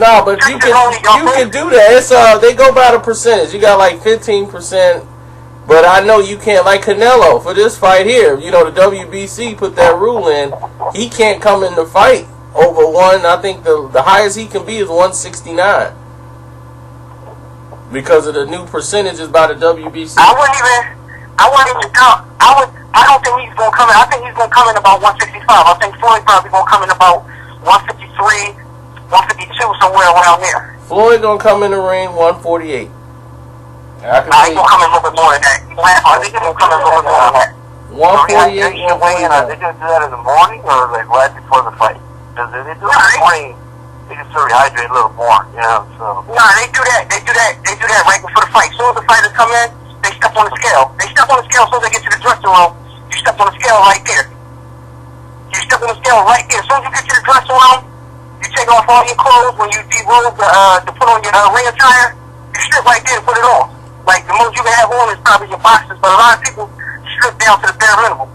No, but you can do that. It's they go by the percentage. You got like 15%, but I know you can't. Like Canelo for this fight here, you know the WBC put that rule in. He can't come in the fight over one. I think the highest he can be is 169 because of the new percentages by the WBC. I wouldn't even count. I don't think he's gonna come in. I think he's gonna come in about 165. I think Floyd probably gonna come in about 153, 152, somewhere around there. Floyd gonna come in the ring 148. He's gonna come in a little bit more than that. I think he's gonna come in a little bit more than that. 148. Are they gonna do that in the morning or like right before the fight? Because if they do it in the morning, they can still rehydrate a little more, you know. So. No, they do that. They do that right before the fight. As soon as the fighters come in, they step on the scale. They step on the scale as soon as they get to the dressing room. You step on the scale right there. You step on the scale right there. As soon as you get to the dressing room, you take off all your clothes. When you derobe to put on your ring attire, you strip right there and put it on. Like the most you can have on is probably your boxers, but a lot of people strip down to the bare minimum.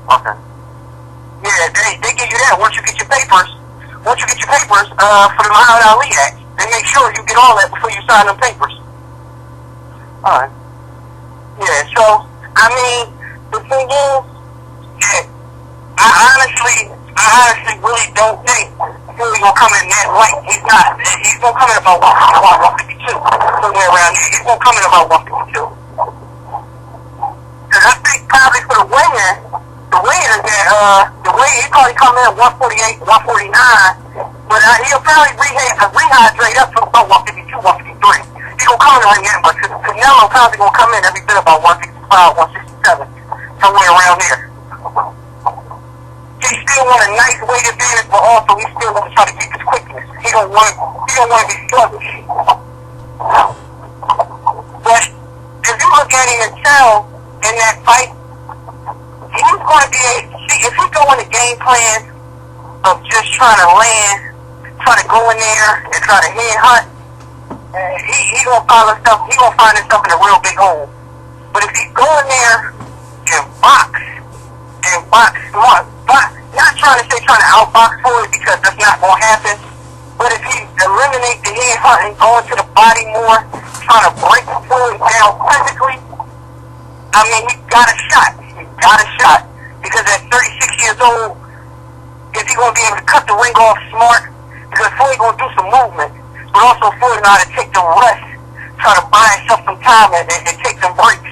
Okay. Yeah, they give you that once you get your papers. Once you get your papers for the Muhammad Ali Act, they make sure you get all that before you sign them papers. All right. Yeah. So I mean, the thing is, I honestly really don't think Philly gonna come in that light. He's not. He's gonna come in about 152, somewhere around here. He's gonna come in about 152. Because I think probably for the weigh-in is that the weigh he probably come in at 148, 149, but he'll probably rehydrate up to about 152, 153. He's gonna come in right now, but Canelo probably gonna come in every bit about 165, 167, somewhere around there. He still want a nice weight advantage, but also he still want to try to keep his quickness. He don't want to be sluggish. But if you look at him and tell in that fight, he's going to be if he go in the game plan of just trying to go in there and try to head hunt, he gonna find himself in a real big hole. But if he go in there and box smart, not trying to outbox for it because that's not gonna happen. But if he eliminate the head hunting, going to the body more, trying to break the Floyd down physically, I mean, he got a shot. Because at 36 years old, is he going to be able to cut the ring off smart? Because Floyd going to do some movement, but also Floyd know how to take the rest, try to buy himself some time and take some breaks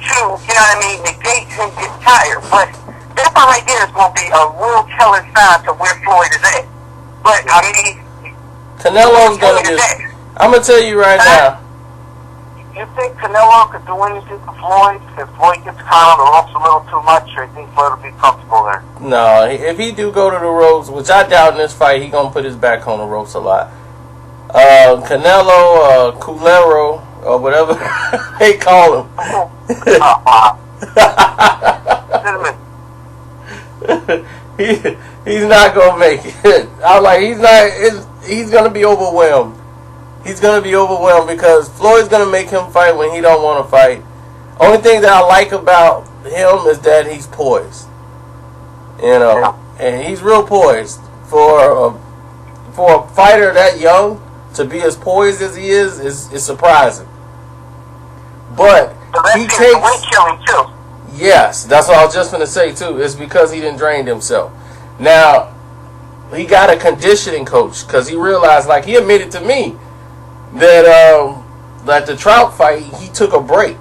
to, you know what I mean, negate him get tired. But that part right there is going to be a real telling sign to where Floyd is at. But, I mean, Canelo's going to I'm going to tell you right now. You think Canelo could do anything to Floyd if Floyd gets caught on the ropes a little too much, or you think Floyd will be comfortable there? No, if he do go to the ropes, which I doubt in this fight, he going to put his back on the ropes a lot. Canelo, Culero, or whatever they call him. He's not going to make it. I'm like, he's going to be overwhelmed. He's going to be overwhelmed because Floyd's going to make him fight when he don't want to fight. Only thing that I like about him is that he's poised. You know, and he's real poised. For a fighter that young to be as poised as he is surprising. But he takes weight killing too. Yes, that's what I was just going to say too. It's because he didn't drain himself. Now, he got a conditioning coach because he realized, like he admitted to me, that the Trout fight, he took a break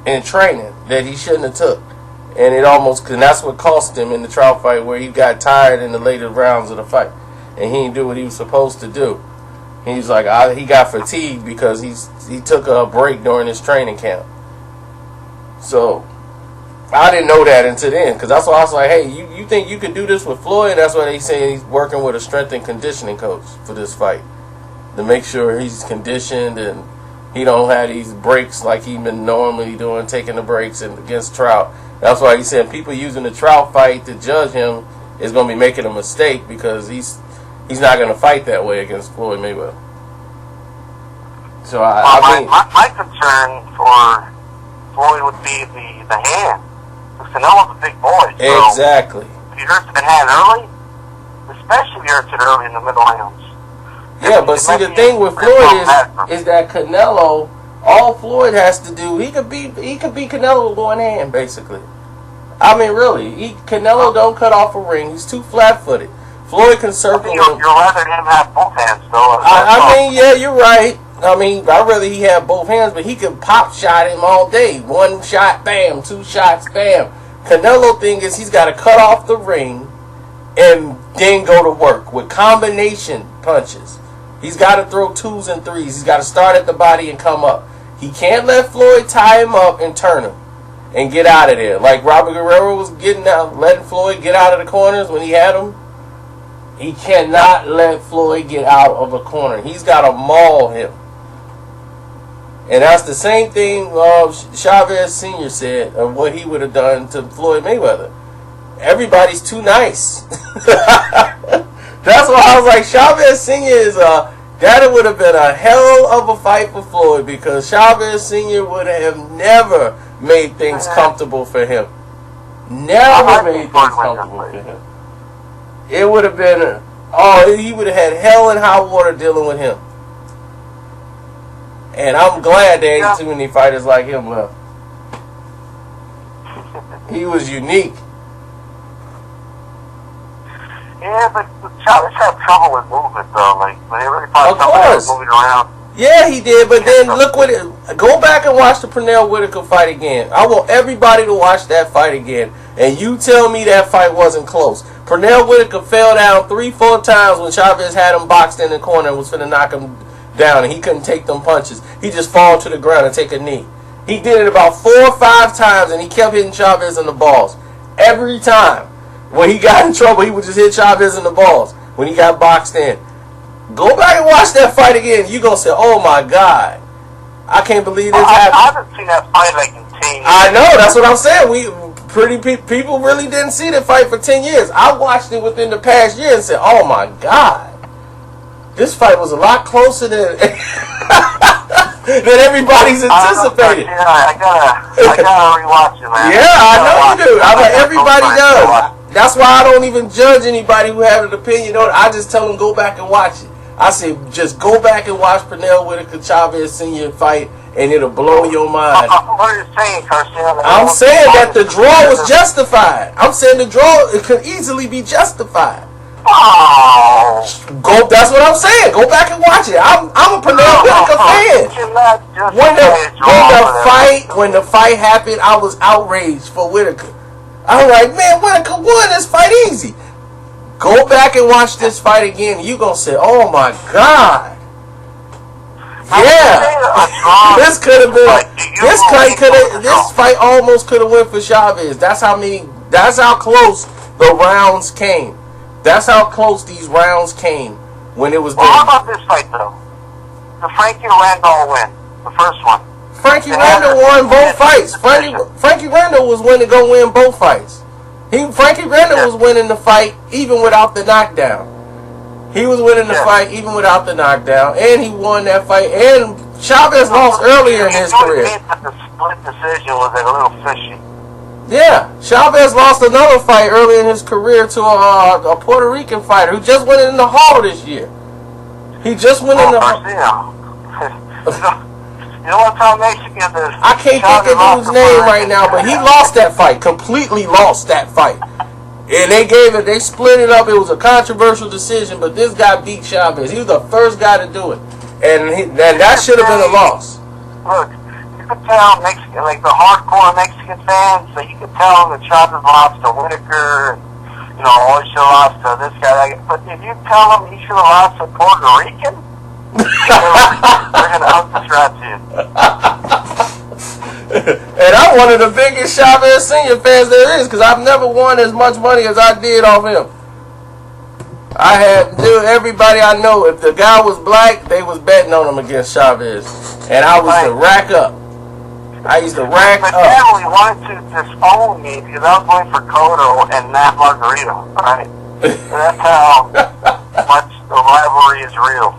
in training that he shouldn't have took. And that's what cost him in the Trout fight, where he got tired in the later rounds of the fight. And he didn't do what he was supposed to do. He's like, he got fatigued because he took a break during his training camp. So, I didn't know that until then, because that's why I was like, hey, you think you could do this with Floyd? That's why they say he's working with a strength and conditioning coach for this fight, to make sure he's conditioned and he don't have these breaks like he been normally doing, taking the breaks against Trout. That's why he said people using the Trout fight to judge him is going to be making a mistake, because he's not going to fight that way against Floyd Mayweather. So my concern for Floyd would be the hand. Canelo's a big boy. So exactly. If he hurts the hand early, especially if he hurts it early in the middle rounds, Yeah, but see, the thing with Floyd is that Canelo, all Floyd has to do, he could beat Canelo with one hand, basically. I mean, really, Canelo don't cut off a ring. He's too flat-footed. Floyd can circle him. You're rather him have both hands, though. I mean, yeah, you're right. I mean, I'd rather he have both hands, but he could pop shot him all day. One shot, bam. Two shots, bam. Canelo thing is he's got to cut off the ring and then go to work with combination punches. He's got to throw 2s and 3s. He's got to start at the body and come up. He can't let Floyd tie him up and turn him and get out of there. Like Robert Guerrero was getting out, letting Floyd get out of the corners when he had him. He cannot let Floyd get out of a corner. He's got to maul him. And that's the same thing Chavez Sr. said of what he would have done to Floyd Mayweather. Everybody's too nice. That's why I was like, Chavez Sr. is that would have been a hell of a fight for Floyd, because Chavez Sr. would have never made things comfortable for him. Never made things comfortable for him. It would have been, he would have had hell and high water dealing with him. And I'm glad there ain't too many fighters like him left. He was unique. Yeah, but Chavez had trouble with movement, though. Like, when they really found somebody was moving around. Yeah, he did, but then look what it... Go back and watch the Pernell Whitaker fight again. I want everybody to watch that fight again. And you tell me that fight wasn't close. Pernell Whitaker fell down 3-4 times when Chavez had him boxed in the corner and was finna knock him down, and he couldn't take them punches. He just fall to the ground and take a knee. He did it about 4 or 5 times, and he kept hitting Chavez in the balls. Every time. When he got in trouble, he would just hit Chavez in the balls when he got boxed in. Go back and watch that fight again. You're going to say, oh my God, I can't believe this happened. I haven't seen that fight like in 10 years. I know, that's what I'm saying. People really didn't see that fight for 10 years. I watched it within the past year and said, oh my God, this fight was a lot closer than than everybody's anticipated. I gotta rewatch it, man. Yeah, I know you do. Everybody does. That's why I don't even judge anybody who has an opinion on it. I just tell them go back and watch it. I say just go back and watch Pernell Whitaker Chavez Sr. fight, and it'll blow your mind. What are you saying, Carson? I'm saying that the draw was justified. I'm saying the draw, it could easily be justified. Oh. That's what I'm saying. Go back and watch it. I'm a Pernell Whitaker fan. When the fight happened, I was outraged for Whitaker. I'm like, man, Whitaker won this fight easy. Go back and watch this fight again, and you're going to say, oh my God. Yeah. This could have been, this fight almost could have went for Chavez. That's how close the rounds came. That's how close these rounds came when it was. Well, how about this fight, though? The Frankie Randall win, the first one. Frankie Randall won both fights. Frankie Randall was winning to go win both fights. Frankie Randall was winning the fight even without the knockdown. He was winning the fight even without the knockdown, and he won that fight. And Chavez lost earlier in his career. The split decision was a little fishy. Yeah, Chavez lost another fight early in his career to a Puerto Rican fighter who just went in the Hall this year. He just went in the Hall. You know what time Mexican is? I can't think of his name right now, but he lost that fight. Completely lost that fight. And they split it up. It was a controversial decision, but this guy beat Chavez. He was the first guy to do it. And that should have been a loss. Look, you could tell Mexican, like the hardcore Mexican fans, so you could tell that Chavez lost to Whitaker, or he should have lost to this guy. But if you tell him he should have lost to Puerto Rican, they're going to up the strap to you. And I'm one of the biggest Chavez Sr. fans there is, because I've never won as much money as I did off him. I had everybody I know, if the guy was black, they was betting on him against Chavez. And I was to rack up. I used to rack up. My family wanted to disown me because I was going for Cotto and not Margarito, right? And that's how much the rivalry is real.